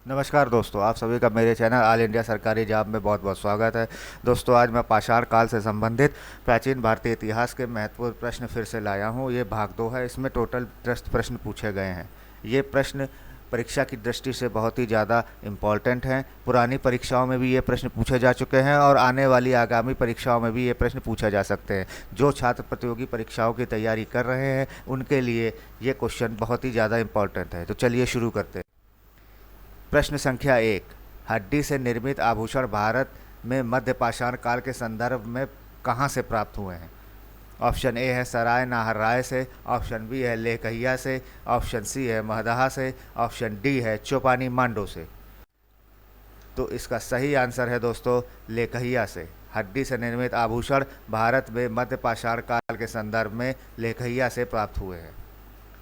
नमस्कार दोस्तों, आप सभी का मेरे चैनल ऑल इंडिया सरकारी जॉब में बहुत बहुत स्वागत है। दोस्तों, आज मैं पाषाण काल से संबंधित प्राचीन भारतीय इतिहास के महत्वपूर्ण प्रश्न फिर से लाया हूँ। ये भाग 2 है। इसमें टोटल 10 प्रश्न पूछे गए हैं। ये प्रश्न परीक्षा की दृष्टि से बहुत ही ज़्यादा इम्पॉर्टेंट हैं। पुरानी परीक्षाओं में भी ये प्रश्न पूछे जा चुके हैं और आने वाली आगामी परीक्षाओं में भी ये प्रश्न पूछे जा सकते हैं। जो छात्र प्रतियोगी परीक्षाओं की तैयारी कर रहे हैं उनके लिए ये क्वेश्चन बहुत ही ज़्यादा इम्पॉर्टेंट है। तो चलिए शुरू करते हैं। प्रश्न संख्या 1, हड्डी से निर्मित आभूषण भारत में मध्य पाषाण काल के संदर्भ में कहाँ से प्राप्त हुए हैं? ऑप्शन ए है सराय नाहरराय से, ऑप्शन बी है लेकहिया से, ऑप्शन सी है महदहा से, ऑप्शन डी है चौपानी मांडो से। तो इसका सही आंसर है दोस्तों लेकहिया से। हड्डी से निर्मित आभूषण भारत में मध्य पाषाण काल के संदर्भ में लेकहिया से प्राप्त हुए हैं।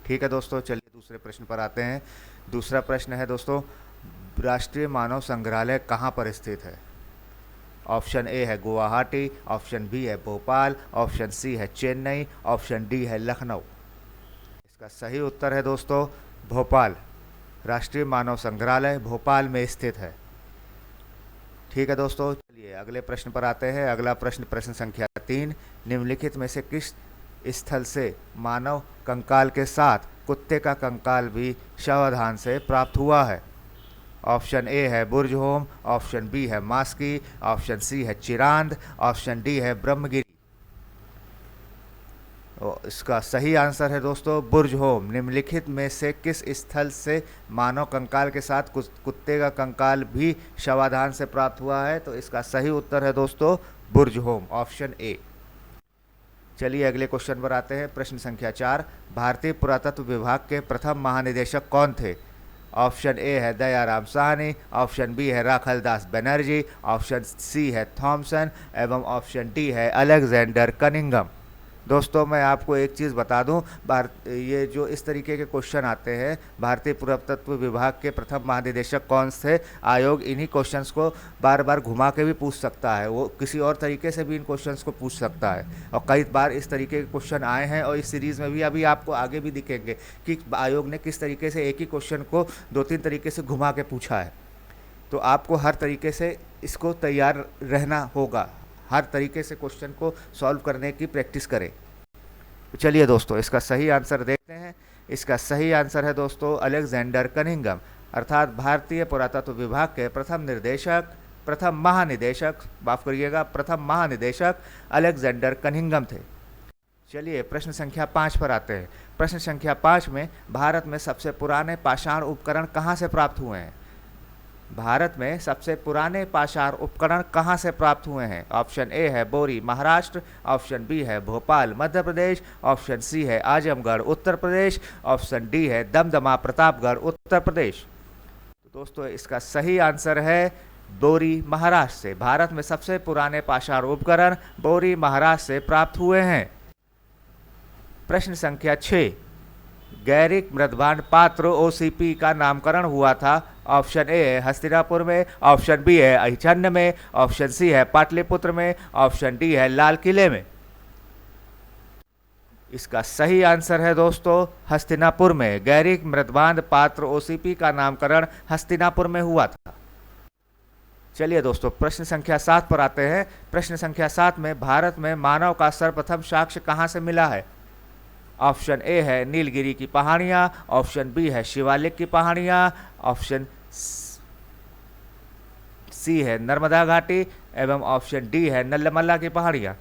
ठीक है दोस्तों, चलिए दूसरे प्रश्न पर आते हैं। दूसरा प्रश्न है दोस्तों, राष्ट्रीय मानव संग्रहालय कहाँ पर स्थित है? ऑप्शन ए है गुवाहाटी, ऑप्शन बी है भोपाल, ऑप्शन सी है चेन्नई, ऑप्शन डी है लखनऊ। इसका सही उत्तर है दोस्तों भोपाल। राष्ट्रीय मानव संग्रहालय भोपाल में स्थित है। ठीक है दोस्तों, चलिए अगले प्रश्न पर आते हैं। अगला प्रश्न प्रश्न संख्या 3, निम्नलिखित में से किस स्थल से मानव कंकाल के साथ कुत्ते का कंकाल भी शवाधान से प्राप्त हुआ है? ऑप्शन ए है बुर्जहोम, ऑप्शन बी है मास्की, ऑप्शन सी है चिरांद, ऑप्शन डी है ब्रह्मगिरी। तो इसका सही आंसर है दोस्तों बुर्जहोम। निम्नलिखित में से किस स्थल से मानव कंकाल के साथ कुत्ते का कंकाल भी शवाधान से प्राप्त हुआ है? तो इसका सही उत्तर है दोस्तों बुर्जहोम, ऑप्शन ए। चलिए अगले क्वेश्चन पर आते हैं। प्रश्न संख्या 4, भारतीय पुरातत्व विभाग के प्रथम महानिदेशक कौन थे? ऑप्शन ए है दयाराम साहनी, ऑप्शन बी है राखलदास बनर्जी, ऑप्शन सी है थॉमसन एवं ऑप्शन डी है अलेक्जेंडर कनिंघम। दोस्तों, मैं आपको एक चीज़ बता दूं, ये जो इस तरीके के क्वेश्चन आते हैं, भारतीय पुरातत्व विभाग के प्रथम महानिदेशक कौन थे, आयोग इन्हीं क्वेश्चंस को बार बार घुमा के भी पूछ सकता है। वो किसी और तरीके से भी इन क्वेश्चंस को पूछ सकता है और कई बार इस तरीके के क्वेश्चन आए हैं और इस सीरीज़ में भी अभी आपको आगे भी दिखेंगे कि आयोग ने किस तरीके से एक ही क्वेश्चन को 2-3 तरीके से घुमा के पूछा है। तो आपको हर तरीके से इसको तैयार रहना होगा, हर तरीके से क्वेश्चन को सॉल्व करने की प्रैक्टिस करें। चलिए दोस्तों, इसका सही आंसर देखते हैं। इसका सही आंसर है दोस्तों अलेक्जेंडर कनिंघम, अर्थात भारतीय पुरातत्व विभाग के प्रथम महानिदेशक अलेक्जेंडर कनिंघम थे। चलिए प्रश्न संख्या 5 पर आते हैं। प्रश्न संख्या 5 में भारत में सबसे पुराने पाषाण उपकरण कहाँ से प्राप्त हुए हैं? भारत में सबसे पुराने पाषाण उपकरण कहाँ से प्राप्त हुए हैं? ऑप्शन ए है बोरी महाराष्ट्र, ऑप्शन बी है भोपाल मध्य प्रदेश, ऑप्शन सी है आजमगढ़ उत्तर प्रदेश, ऑप्शन डी है दमदमा प्रतापगढ़ उत्तर प्रदेश। तो दोस्तों, इसका सही आंसर है बोरी महाराष्ट्र से। भारत में सबसे पुराने पाषाण उपकरण बोरी महाराष्ट्र से प्राप्त हुए हैं। प्रश्न संख्या 6, गैरिक मृदभांड पात्र ओसीपी का नामकरण हुआ था। ऑप्शन ए है हस्तिनापुर में, ऑप्शन बी है अहिचन्द में, ऑप्शन सी है पाटलिपुत्र में, ऑप्शन डी है लाल किले में। इसका सही आंसर है दोस्तों हस्तिनापुर में। गैरिक मृदभांड पात्र ओसीपी का नामकरण हस्तिनापुर में हुआ था। चलिए दोस्तों, प्रश्न संख्या 7 पर आते हैं। प्रश्न संख्या 7 में भारत में मानव का सर्वप्रथम साक्ष्य कहाँ से मिला है? ऑप्शन ए है नीलगिरी की पहाड़ियाँ, ऑप्शन बी है शिवालिक की पहाड़ियाँ, ऑप्शन सी है नर्मदा घाटी एवं ऑप्शन डी है नल्लमल्ला की पहाड़ियाँ।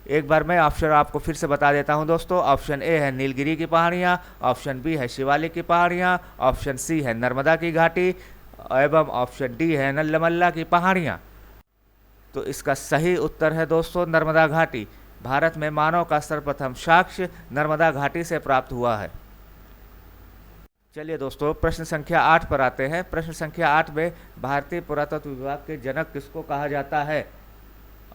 एक बार मैं ऑप्शन आपको फिर से बता देता हूं दोस्तों। ऑप्शन ए है नीलगिरी की पहाड़ियाँ, ऑप्शन बी है शिवालिक की पहाड़ियाँ, ऑप्शन सी है नर्मदा की घाटी एवं ऑप्शन डी है नल्लमल्ला की पहाड़ियाँ। तो इसका सही उत्तर है दोस्तों नर्मदा घाटी। भारत में मानव का सर्वप्रथम साक्ष्य नर्मदा घाटी से प्राप्त हुआ है। चलिए दोस्तों, प्रश्न संख्या 8 पर आते हैं। प्रश्न संख्या 8 में भारतीय पुरातत्व विभाग के जनक किसको कहा जाता है?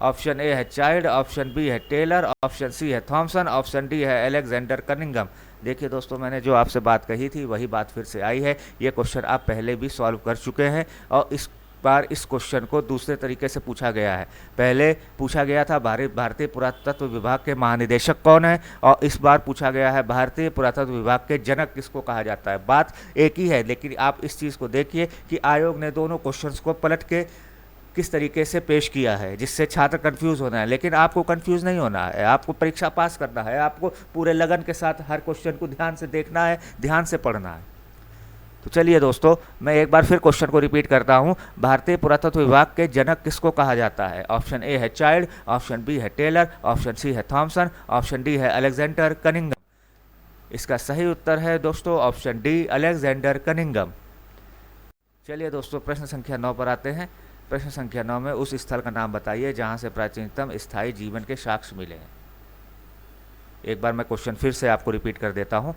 ऑप्शन ए है चाइल्ड, ऑप्शन बी है टेलर, ऑप्शन सी है थॉमसन, ऑप्शन डी है अलेक्जेंडर कनिंघम। देखिए दोस्तों, मैंने जो आपसे बात कही थी वही बात फिर से आई है। ये क्वेश्चन आप पहले भी सॉल्व कर चुके हैं और इस बार इस क्वेश्चन को दूसरे तरीके से पूछा गया है। पहले पूछा गया था भारतीय पुरातत्व विभाग के महानिदेशक कौन है, और इस बार पूछा गया है भारतीय पुरातत्व विभाग के जनक किसको कहा जाता है। बात एक ही है, लेकिन आप इस चीज़ को देखिए कि आयोग ने दोनों क्वेश्चंस को पलट के किस तरीके से पेश किया है, जिससे छात्र कंफ्यूज होना है। लेकिन आपको कंफ्यूज नहीं होना है, आपको परीक्षा पास करना है, आपको पूरे लगन के साथ हर क्वेश्चन को ध्यान से देखना है, ध्यान से पढ़ना है। तो चलिए दोस्तों, मैं एक बार फिर क्वेश्चन को रिपीट करता हूं। भारतीय पुरातत्व विभाग के जनक किसको कहा जाता है। ऑप्शन ए है चाइल्ड, ऑप्शन बी है टेलर, ऑप्शन सी है थॉमसन, ऑप्शन डी है अलेक्जेंडर कनिंगम। इसका सही उत्तर है दोस्तों ऑप्शन डी, अलेक्जेंडर कनिंगम। चलिए दोस्तों, प्रश्न संख्या 9 पर आते हैं। प्रश्न संख्या 9 में उस स्थल का नाम बताइए जहां से प्राचीनतम स्थायी जीवन के साक्ष्य मिले हैं। एक बार मैं क्वेश्चन फिर से आपको रिपीट कर देता हूं।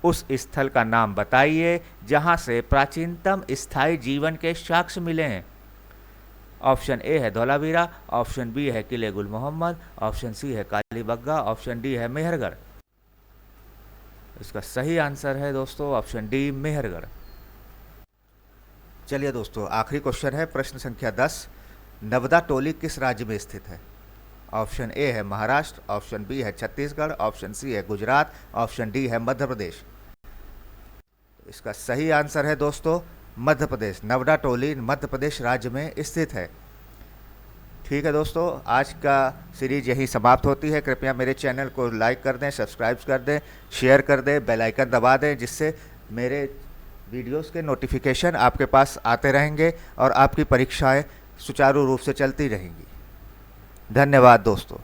उस स्थल का नाम बताइए जहां से प्राचीनतम स्थायी जीवन के साक्ष्य मिले हैं। ऑप्शन ए है धौलावीरा, ऑप्शन बी है किले गुल मोहम्मद, ऑप्शन सी है कालीबग्गा, ऑप्शन डी है मेहरगढ़। इसका सही आंसर है दोस्तों ऑप्शन डी, मेहरगढ़। चलिए दोस्तों, आखिरी क्वेश्चन है प्रश्न संख्या 10। नवदा टोली किस राज्य में स्थित है। ऑप्शन ए है महाराष्ट्र, ऑप्शन बी है छत्तीसगढ़, ऑप्शन सी है गुजरात, ऑप्शन डी है मध्य प्रदेश। इसका सही आंसर है दोस्तों मध्य प्रदेश। नवदा टोली मध्य प्रदेश राज्य में स्थित है। ठीक है दोस्तों, आज का सीरीज यही समाप्त होती है। कृपया मेरे चैनल को लाइक कर दें, सब्सक्राइब कर दें, शेयर कर दें, बेल आइकन दबा दें, जिससे मेरे वीडियोस के नोटिफिकेशन आपके पास आते रहेंगे और आपकी परीक्षाएं सुचारू रूप से चलती रहेंगी। धन्यवाद दोस्तों।